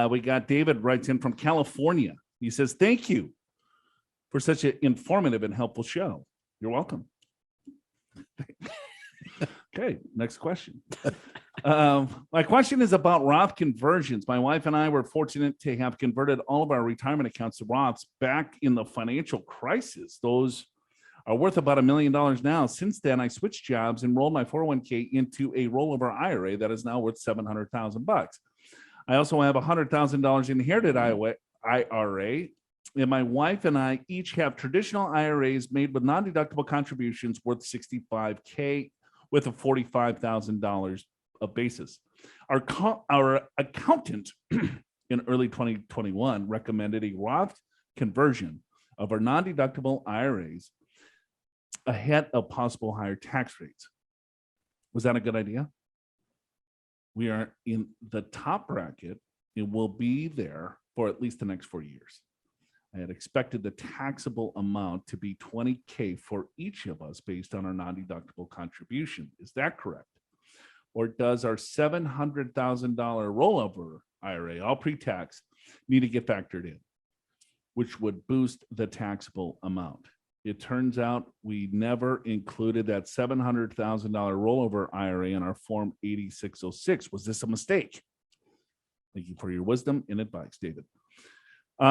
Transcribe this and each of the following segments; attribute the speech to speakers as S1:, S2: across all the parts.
S1: We got David writes in from California. He says, thank you for such an informative and helpful show. You're welcome. Okay, next question. My question is about Roth conversions. My wife and I were fortunate to have converted all of our retirement accounts to Roths back in the financial crisis. Those are worth about $1 million now. Since then, I switched jobs and rolled my 401k into a rollover IRA that is now worth $700,000. I also have $100,000 inherited IRA, and my wife and I each have traditional IRAs made with non-deductible contributions worth $65K with a $45,000 of basis. Our accountant in early 2021 recommended a Roth conversion of our non-deductible IRAs ahead of possible higher tax rates. Was that a good idea? We are in the top bracket. It will be there for at least the next 4 years. I had expected the taxable amount to be $20K for each of us based on our non-deductible contribution. Is that correct? Or does our $700,000 rollover IRA, all pre-tax, need to get factored in, which would boost the taxable amount? It turns out we never included that $700,000 rollover IRA in our Form 8606. Was this a mistake? Thank you for your wisdom and advice, David.
S2: There's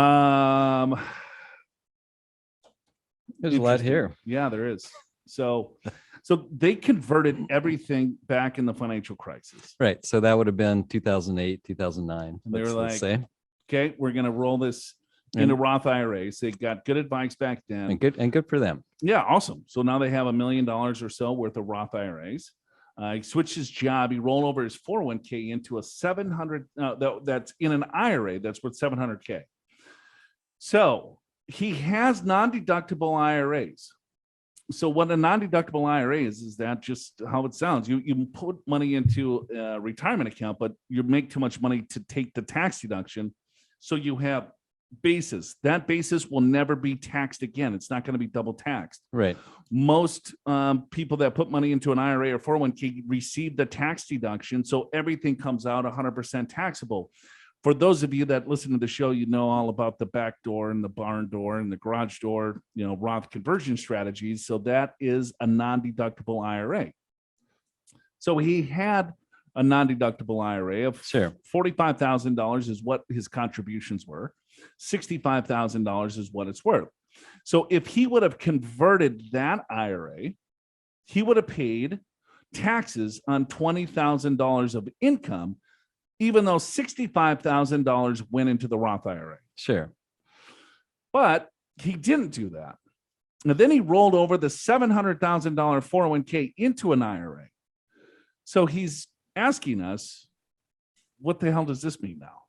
S2: a lot here.
S1: Yeah, there is. So they converted everything back in the financial crisis.
S2: Right. So that would have been 2008, 2009.
S1: And they were like, okay, we're going to roll this into Roth IRAs. They got good advice back then.
S2: And good for them.
S1: Yeah, awesome. So now they have $1 million or so worth of Roth IRAs. He switched his job. He rolled over his 401k into a 700. That's in an IRA that's worth 700K. So he has non-deductible IRAs. So what a non-deductible IRA is that just how it sounds. You put money into a retirement account, but you make too much money to take the tax deduction. So you have basis. That basis will never be taxed again. It's not going to be double taxed.
S2: Right.
S1: Most people that put money into an IRA or 401k receive the tax deduction. So everything comes out 100% taxable. For those of you that listen to the show, you know all about the back door and the barn door and the garage door, Roth conversion strategies. So that is a non-deductible IRA. So he had a non-deductible IRA of $45,000 is what his contributions were. $65,000 is what it's worth. So if he would have converted that IRA, he would have paid taxes on $20,000 of income, even though $65,000 went into the Roth IRA.
S2: Sure.
S1: But he didn't do that. And then he rolled over the $700,000 401k into an IRA. So he's asking us, what the hell does this mean now?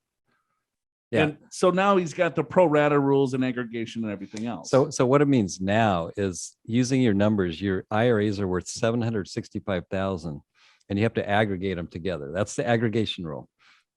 S1: Yeah. And so now he's got the pro rata rules and aggregation and everything else.
S2: So what it means now is, using your numbers, your IRAs are worth $765,000, and you have to aggregate them together. That's the aggregation rule.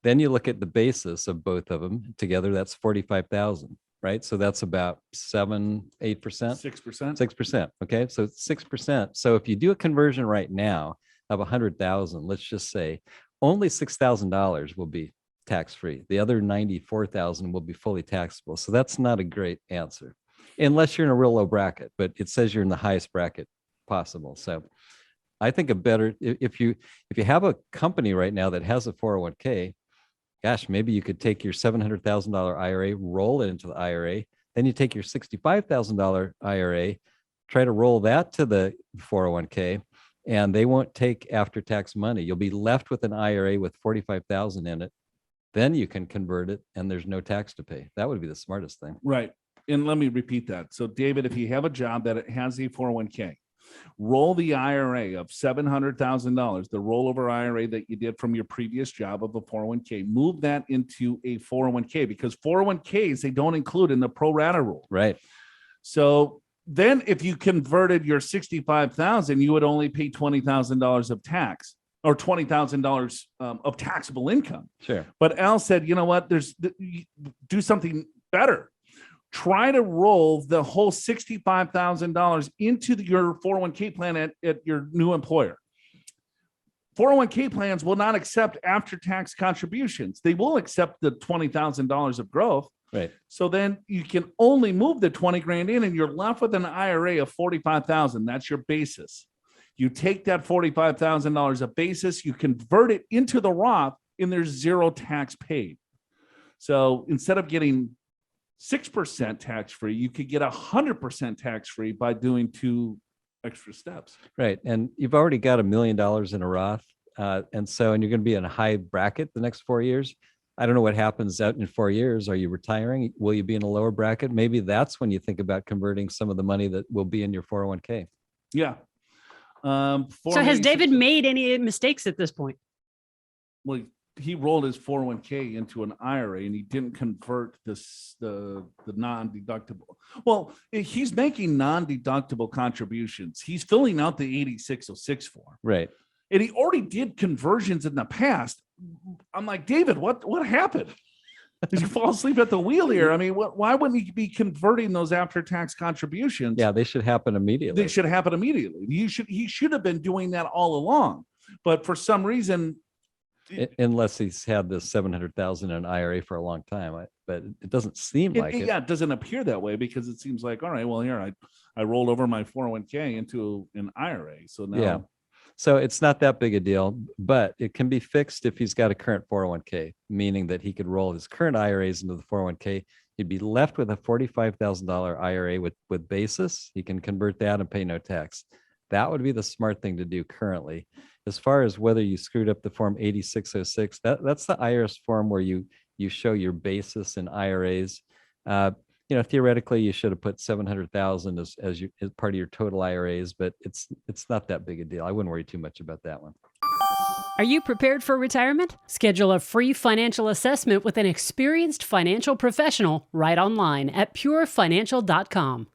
S2: Then you look at the basis of both of them together. That's $45,000, right? So that's about 8%, 6%. Okay, so 6%. So if you do a conversion right now of 100,000, let's just say only $6,000 will be tax-free. The other 94,000 will be fully taxable. So that's not a great answer, unless you're in a real low bracket, but it says you're in the highest bracket possible. So I think if you have a company right now that has a 401k, gosh, maybe you could take your $700,000 IRA, roll it into the IRA. Then you take your $65,000 IRA, try to roll that to the 401k, and they won't take after-tax money. You'll be left with an IRA with $45,000 in it. Then you can convert it and there's no tax to pay. That would be the smartest thing.
S1: Right. And let me repeat that. So David, if you have a job that has a 401k, roll the IRA of $700,000, the rollover IRA that you did from your previous job of a 401k, move that into a 401k, because 401ks, they don't include in the pro rata rule.
S2: Right.
S1: So then if you converted your $65,000, you would only pay $20,000 of tax, or $20,000 of taxable income.
S2: Sure.
S1: But Al said, you know what, do something better. Try to roll the whole $65,000 into your 401k plan at your new employer. 401k plans will not accept after-tax contributions. They will accept the $20,000 of growth.
S2: Right.
S1: So then you can only move the 20 grand in and you're left with an IRA of 45,000. That's your basis. You take that $45,000 of basis, you convert it into the Roth, and there's zero tax paid. So instead of getting 6% tax-free, you could get 100% tax-free by doing 2 extra steps.
S2: Right. And you've already got $1 million in a Roth. And you're going to be in a high bracket the next 4 years. I don't know what happens out in 4 years. Are you retiring? Will you be in a lower bracket? Maybe that's when you think about converting some of the money that will be in your 401k.
S1: Yeah.
S3: So has David made any mistakes at this point?
S1: Well, he rolled his 401k into an IRA and he didn't convert the non-deductible. Well, he's making non-deductible contributions. He's filling out the 8606 form.
S2: Right.
S1: And he already did conversions in the past. I'm like, David, what happened? Did you fall asleep at the wheel here? I mean, why wouldn't he be converting those after-tax contributions?
S2: Yeah, they should happen immediately.
S1: They should happen immediately. He should have been doing that all along. But for some reason,
S2: unless he's had this 700,000 in an IRA for a long time, but it doesn't seem like it.
S1: Yeah, it doesn't appear that way because it seems like, all right, well, here I rolled over my 401k into an IRA. So now,
S2: yeah. So it's not that big a deal, but it can be fixed if he's got a current 401k, meaning that he could roll his current IRAs into the 401k. He'd be left with a $45,000 IRA with basis. He can convert that and pay no tax. That would be the smart thing to do currently. As far as whether you screwed up the form 8606, that's the IRS form where you show your basis in IRAs. Theoretically, you should have put 700,000 as part of your total IRAs, but it's not that big a deal. I wouldn't worry too much about that one.
S3: Are you prepared for retirement? Schedule a free financial assessment with an experienced financial professional right online at purefinancial.com.